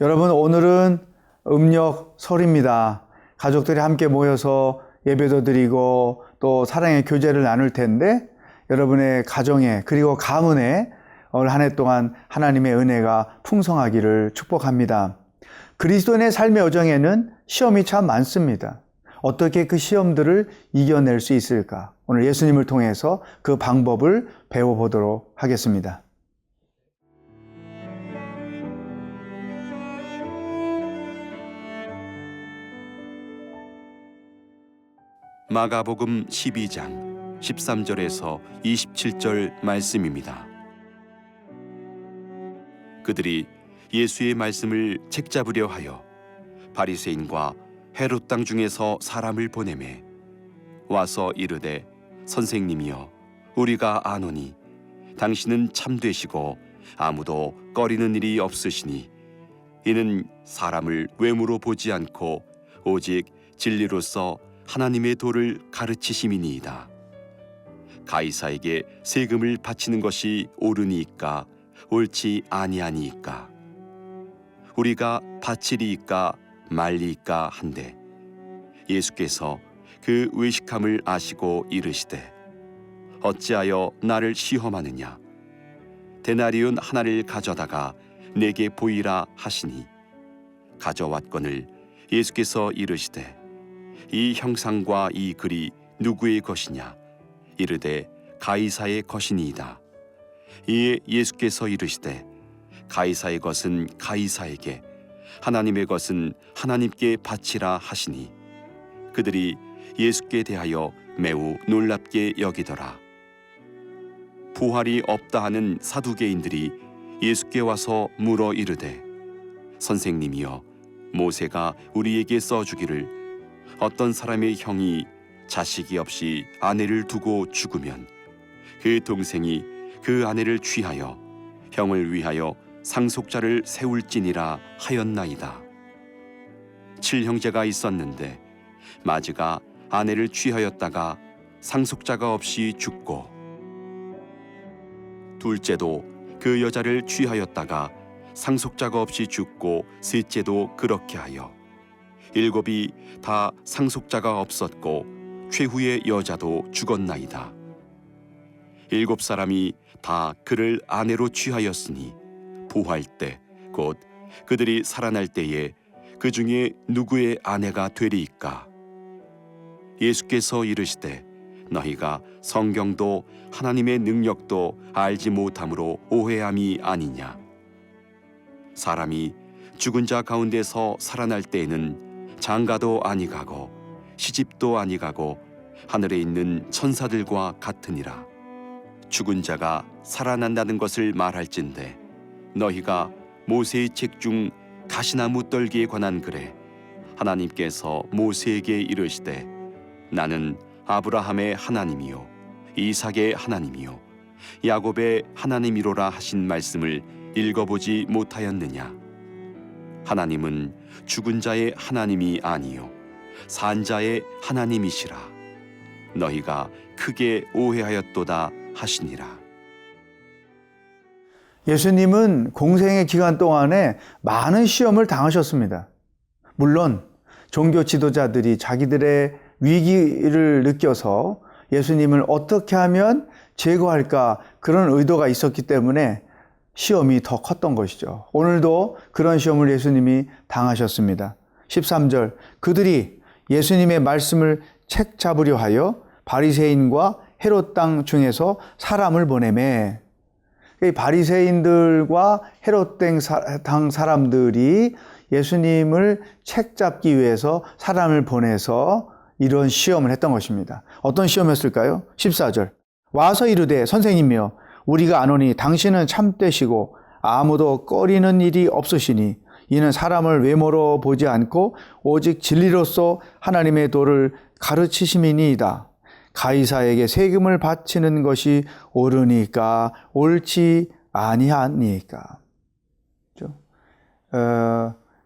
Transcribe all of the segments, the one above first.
여러분, 오늘은 음력 설입니다. 가족들이 함께 모여서 예배도 드리고 또 사랑의 교제를 나눌 텐데, 여러분의 가정에 그리고 가문에 올 한 해 동안 하나님의 은혜가 풍성하기를 축복합니다. 그리스도인의 삶의 여정에는 시험이 참 많습니다. 어떻게 그 시험들을 이겨낼 수 있을까? 오늘 예수님을 통해서 그 방법을 배워보도록 하겠습니다. 마가복음 12장 13절에서 27절 말씀입니다. 그들이 예수의 말씀을 책잡으려 하여 바리새인과 헤롯 땅 중에서 사람을 보내매 와서 이르되, 선생님이여, 우리가 아노니 당신은 참되시고 아무도 꺼리는 일이 없으시니 이는 사람을 외모로 보지 않고 오직 진리로서 하나님의 도를 가르치심이니이다. 가이사에게 세금을 바치는 것이 옳으니이까 옳지 아니하니이까? 우리가 바치리이까 말리이까 한데, 예수께서 그 외식함을 아시고 이르시되, 어찌하여 나를 시험하느냐? 데나리온 하나를 가져다가 내게 보이라 하시니, 가져왔거늘 예수께서 이르시되, 이 형상과 이 글이 누구의 것이냐? 이르되 가이사의 것이니이다. 이에 예수께서 이르시되, 가이사의 것은 가이사에게, 하나님의 것은 하나님께 바치라 하시니, 그들이 예수께 대하여 매우 놀랍게 여기더라. 부활이 없다 하는 사두개인들이 예수께 와서 물어 이르되, 선생님이여, 모세가 우리에게 써주기를 어떤 사람의 형이 자식이 없이 아내를 두고 죽으면 그 동생이 그 아내를 취하여 형을 위하여 상속자를 세울지니라 하였나이다. 7형제가 있었는데 마지가 아내를 취하였다가 상속자가 없이 죽고, 둘째도 그 여자를 취하였다가 상속자가 없이 죽고, 셋째도 그렇게 하여 7이 다 상속자가 없었고 최후의 여자도 죽었나이다. 7사람이 다 그를 아내로 취하였으니 부활 때 곧 그들이 살아날 때에 그 중에 누구의 아내가 되리이까? 예수께서 이르시되, 너희가 성경도 하나님의 능력도 알지 못함으로 오해함이 아니냐? 사람이 죽은 자 가운데서 살아날 때에는 장가도 아니가고 시집도 아니가고 하늘에 있는 천사들과 같으니라. 죽은 자가 살아난다는 것을 말할진대, 너희가 모세의 책 중 가시나무 떨기에 관한 글에 하나님께서 모세에게 이르시되, 나는 아브라함의 하나님이요 이삭의 하나님이요 야곱의 하나님이로라 하신 말씀을 읽어보지 못하였느냐? 하나님은 죽은 자의 하나님이 아니요 산 자의 하나님이시라. 너희가 크게 오해하였도다 하시니라. 예수님은 공생의 기간 동안에 많은 시험을 당하셨습니다. 물론 종교 지도자들이 자기들의 위기를 느껴서 예수님을 어떻게 하면 제거할까, 그런 의도가 있었기 때문에 시험이 더 컸던 것이죠. 오늘도 그런 시험을 예수님이 당하셨습니다. 13절, 그들이 예수님의 말씀을 책 잡으려 하여 바리새인과 헤롯 땅 중에서 사람을 보내매, 바리새인들과 헤롯 땅 사람들이 예수님을 책 잡기 위해서 사람을 보내서 이런 시험을 했던 것입니다. 어떤 시험이었을까요? 14절, 와서 이르되, 선생님이여, 우리가 아노니 당신은 참되시고 아무도 꺼리는 일이 없으시니 이는 사람을 외모로 보지 않고 오직 진리로서 하나님의 도를 가르치심이니이다. 가이사에게 세금을 바치는 것이 옳으니까 옳지 아니하니까.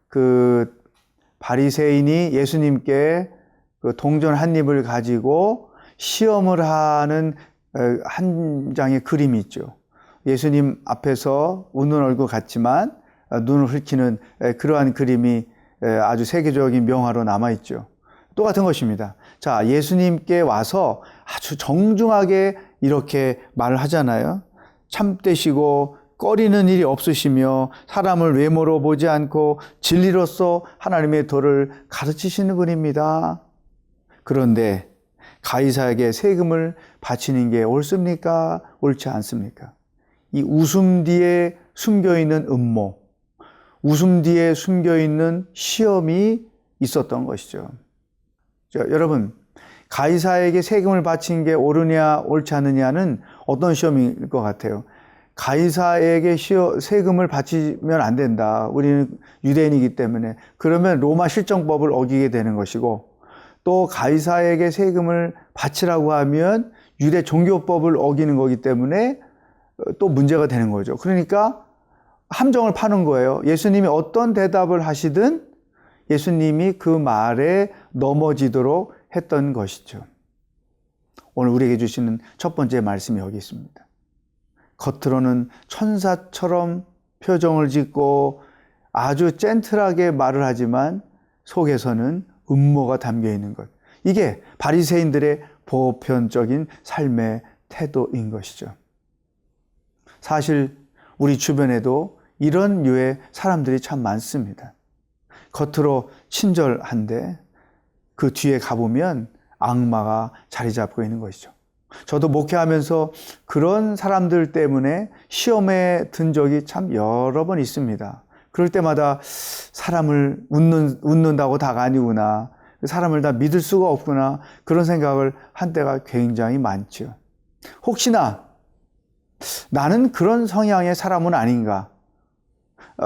그 바리새인이 예수님께 그 동전 한 입을 가지고 시험을 하는 한 장의 그림이 있죠. 예수님 앞에서 웃는 얼굴 같지만 눈을 훑히는 그러한 그림이 아주 세계적인 명화로 남아있죠. 똑같은 것입니다. 자, 예수님께 와서 아주 정중하게 이렇게 말을 하잖아요. 참되시고 꺼리는 일이 없으시며 사람을 외모로 보지 않고 진리로서 하나님의 도를 가르치시는 분입니다. 그런데 가이사에게 세금을 바치는 게 옳습니까? 옳지 않습니까? 이 웃음 뒤에 숨겨있는 음모, 웃음 뒤에 숨겨있는 시험이 있었던 것이죠. 자, 여러분, 가이사에게 세금을 바치는 게 옳으냐 옳지 않느냐는 어떤 시험일 것 같아요? 가이사에게 세금을 바치면 안 된다. 우리는 유대인이기 때문에. 그러면 로마 실정법을 어기게 되는 것이고, 또 가이사에게 세금을 바치라고 하면 유대 종교법을 어기는 거기 때문에 또 문제가 되는 거죠. 그러니까 함정을 파는 거예요. 예수님이 어떤 대답을 하시든 예수님이 그 말에 넘어지도록 했던 것이죠. 오늘 우리에게 주시는 첫 번째 말씀이 여기 있습니다. 겉으로는 천사처럼 표정을 짓고 아주 젠틀하게 말을 하지만 속에서는 음모가 담겨 있는 것. 이게 바리새인들의 보편적인 삶의 태도인 것이죠. 사실 우리 주변에도 이런 류의 사람들이 참 많습니다. 겉으로 친절한데 그 뒤에 가보면 악마가 자리 잡고 있는 것이죠. 저도 목회하면서 그런 사람들 때문에 시험에 든 적이 참 여러 번 있습니다. 그럴 때마다 사람을 웃는다고 다가 아니구나. 사람을 다 믿을 수가 없구나. 그런 생각을 한 때가 굉장히 많죠. 혹시나 나는 그런 성향의 사람은 아닌가?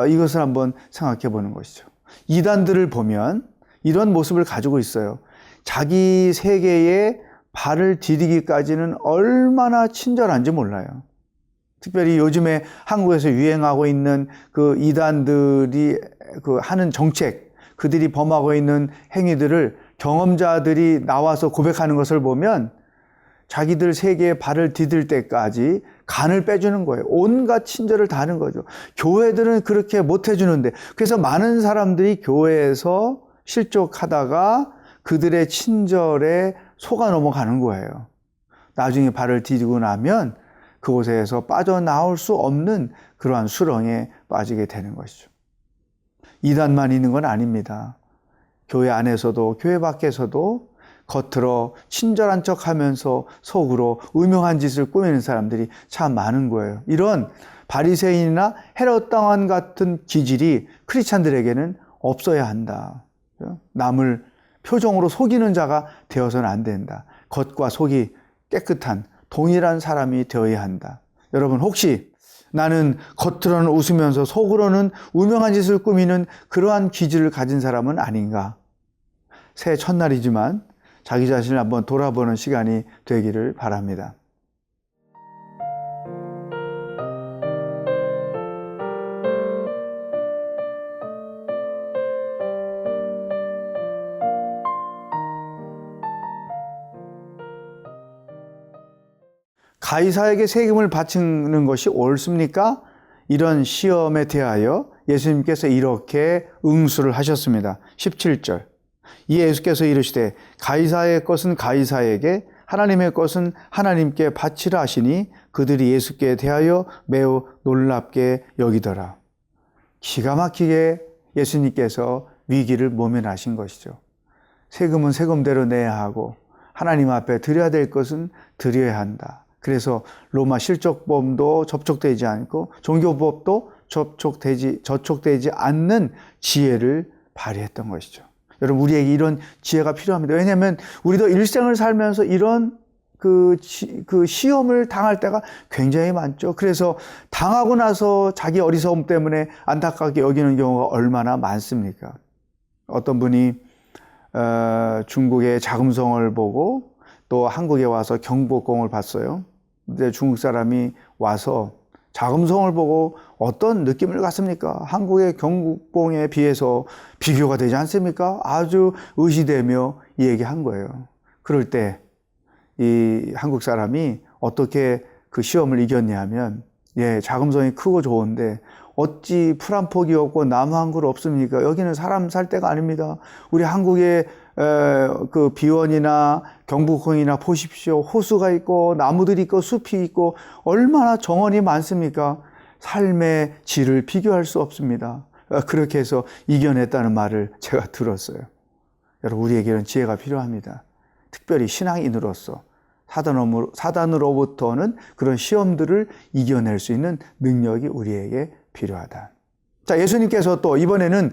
이것을 한번 생각해 보는 것이죠. 이단들을 보면 이런 모습을 가지고 있어요. 자기 세계에 발을 디디기까지는 얼마나 친절한지 몰라요. 특별히 요즘에 한국에서 유행하고 있는 그 이단들이 그 하는 정책, 그들이 범하고 있는 행위들을 경험자들이 나와서 고백하는 것을 보면 자기들 세계에 발을 디딜 때까지 간을 빼주는 거예요. 온갖 친절을 다 하는 거죠. 교회들은 그렇게 못 해주는데, 그래서 많은 사람들이 교회에서 실족하다가 그들의 친절에 속아 넘어가는 거예요. 나중에 발을 디디고 나면 그곳에서 빠져나올 수 없는 그러한 수렁에 빠지게 되는 것이죠. 이단만 있는 건 아닙니다. 교회 안에서도 교회 밖에서도 겉으로 친절한 척하면서 속으로 음흉한 짓을 꾸미는 사람들이 참 많은 거예요. 이런 바리새인이나 헤롯 왕 같은 기질이 크리스찬들에게는 없어야 한다. 남을 표정으로 속이는 자가 되어서는 안 된다. 겉과 속이 깨끗한 동일한 사람이 되어야 한다. 여러분, 혹시 나는 겉으로는 웃으면서 속으로는 우명한 짓을 꾸미는 그러한 기질을 가진 사람은 아닌가? 새해 첫날이지만 자기 자신을 한번 돌아보는 시간이 되기를 바랍니다. 가이사에게 세금을 바치는 것이 옳습니까? 이런 시험에 대하여 예수님께서 이렇게 응수를 하셨습니다. 17절. 이에 예수께서 이르시되 가이사의 것은 가이사에게 하나님의 것은 하나님께 바치라 하시니 그들이 예수께 대하여 매우 놀랍게 여기더라. 기가 막히게 예수님께서 위기를 모면하신 것이죠. 세금은 세금대로 내야 하고 하나님 앞에 드려야 될 것은 드려야 한다. 그래서 로마 실족법도 접촉되지 않고 종교법도 저촉되지 않는 지혜를 발휘했던 것이죠. 여러분, 우리에게 이런 지혜가 필요합니다. 왜냐하면 우리도 일생을 살면서 이런 그 시험을 당할 때가 굉장히 많죠. 그래서 당하고 나서 자기 어리석음 때문에 안타깝게 여기는 경우가 얼마나 많습니까? 어떤 분이 중국의 자금성을 보고 또 한국에 와서 경복궁을 봤어요. 근데 중국 사람이 와서 자금성을 보고 어떤 느낌을 갖습니까? 한국의 경복궁에 비해서 비교가 되지 않습니까? 아주 의시되며 얘기한 거예요. 그럴 때 이 한국 사람이 어떻게 그 시험을 이겼냐 하면 예, 자금성이 크고 좋은데 어찌 풀 한 폭이 없고 나무 한 그루 없습니까? 여기는 사람 살 데가 아닙니다. 우리 한국의 그 비원이나 경북항이나 보십시오. 호수가 있고 나무들이 있고 숲이 있고 얼마나 정원이 많습니까? 삶의 질을 비교할 수 없습니다. 그렇게 해서 이겨냈다는 말을 제가 들었어요. 여러분, 우리에게는 지혜가 필요합니다. 특별히 신앙인으로서 사단으로부터는 그런 시험들을 이겨낼 수 있는 능력이 우리에게 필요하다. 자, 예수님께서 또 이번에는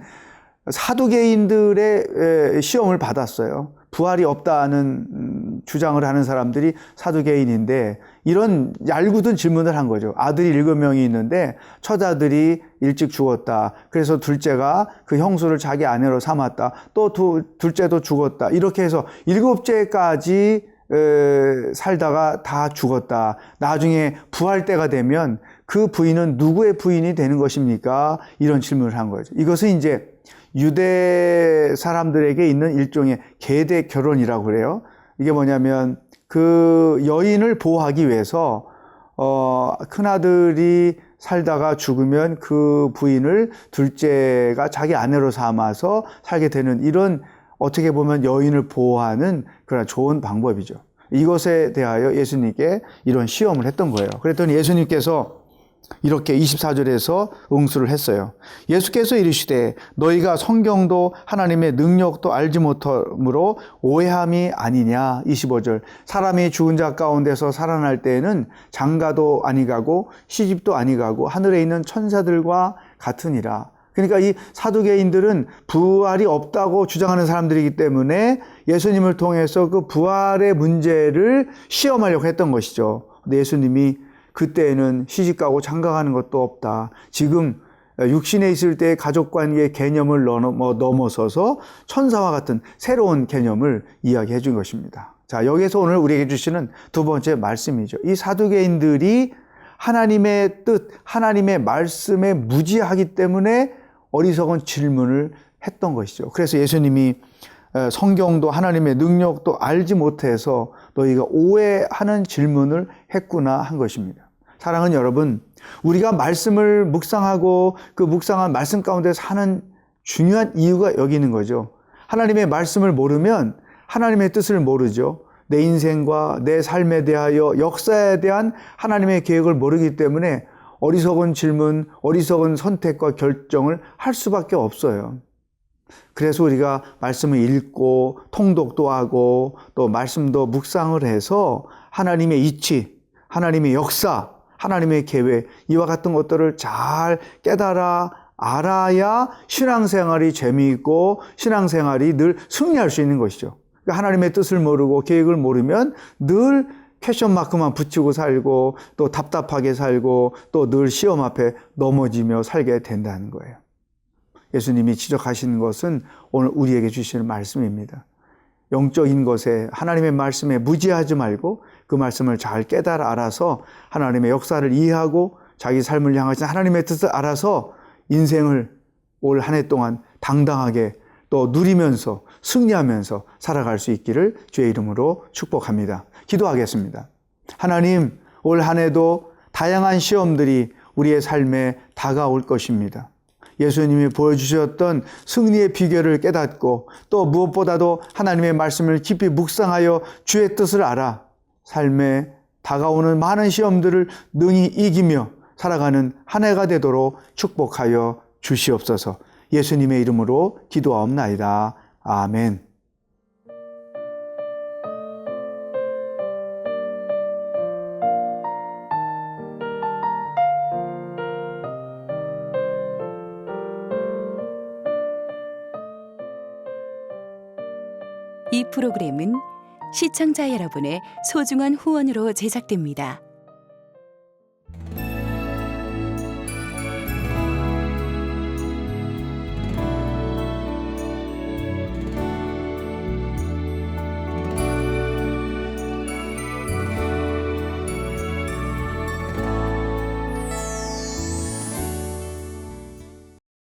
사두개인들의 시험을 받았어요. 부활이 없다는 주장을 하는 사람들이 사두개인인데 이런 얄궂은 질문을 한 거죠. 아들이 7명이 있는데 첫아들이 일찍 죽었다. 그래서 둘째가 그 형수를 자기 아내로 삼았다. 또 둘째도 죽었다. 이렇게 해서 7째까지 살다가 다 죽었다. 나중에 부활 때가 되면 그 부인은 누구의 부인이 되는 것입니까? 이런 질문을 한 거죠. 이것은 이제 유대 사람들에게 있는 일종의 계대 결혼이라고 그래요. 이게 뭐냐면 그 여인을 보호하기 위해서 큰아들이 살다가 죽으면 그 부인을 둘째가 자기 아내로 삼아서 살게 되는 이런 어떻게 보면 여인을 보호하는 그런 좋은 방법이죠. 이것에 대하여 예수님께 이런 시험을 했던 거예요. 그랬더니 예수님께서 이렇게 24절에서 응수를 했어요. 예수께서 이르시되 너희가 성경도 하나님의 능력도 알지 못함으로 오해함이 아니냐. 25절 사람이 죽은 자 가운데서 살아날 때에는 장가도 아니가고 시집도 아니가고 하늘에 있는 천사들과 같으니라. 그러니까 이 사두개인들은 부활이 없다고 주장하는 사람들이기 때문에 예수님을 통해서 그 부활의 문제를 시험하려고 했던 것이죠. 근데 예수님이 그때에는 시집가고 장가가는 것도 없다. 지금 육신에 있을 때의 가족관계의 개념을 넘어서서 천사와 같은 새로운 개념을 이야기해 준 것입니다. 자, 여기서 오늘 우리에게 주시는 두 번째 말씀이죠. 이 사두개인들이 하나님의 뜻, 하나님의 말씀에 무지하기 때문에 어리석은 질문을 했던 것이죠. 그래서 예수님이 성경도 하나님의 능력도 알지 못해서 너희가 오해하는 질문을 했구나 한 것입니다. 사랑하는 여러분, 우리가 말씀을 묵상하고 그 묵상한 말씀 가운데 사는 중요한 이유가 여기 있는 거죠. 하나님의 말씀을 모르면 하나님의 뜻을 모르죠. 내 인생과 내 삶에 대하여 역사에 대한 하나님의 계획을 모르기 때문에 어리석은 질문, 어리석은 선택과 결정을 할 수밖에 없어요. 그래서 우리가 말씀을 읽고 통독도 하고 또 말씀도 묵상을 해서 하나님의 이치, 하나님의 역사, 하나님의 계획, 이와 같은 것들을 잘 깨달아 알아야 신앙생활이 재미있고 신앙생활이 늘 승리할 수 있는 것이죠. 그러니까 하나님의 뜻을 모르고 계획을 모르면 늘 퀘션 마크만 붙이고 살고 또 답답하게 살고 또 늘 시험 앞에 넘어지며 살게 된다는 거예요. 예수님이 지적하시는 것은 오늘 우리에게 주시는 말씀입니다. 영적인 것에 하나님의 말씀에 무지하지 말고 그 말씀을 잘 깨달아 알아서 하나님의 역사를 이해하고 자기 삶을 향하신 하나님의 뜻을 알아서 인생을 올 한 해 동안 당당하게 또 누리면서 승리하면서 살아갈 수 있기를 주의 이름으로 축복합니다. 기도하겠습니다. 하나님, 올 한 해도 다양한 시험들이 우리의 삶에 다가올 것입니다. 예수님이 보여주셨던 승리의 비결을 깨닫고 또 무엇보다도 하나님의 말씀을 깊이 묵상하여 주의 뜻을 알아 삶에 다가오는 많은 시험들을 능히 이기며 살아가는 한 해가 되도록 축복하여 주시옵소서. 예수님의 이름으로 기도하옵나이다. 아멘. 이 프로그램은 시청자 여러분의 소중한 후원으로 제작됩니다.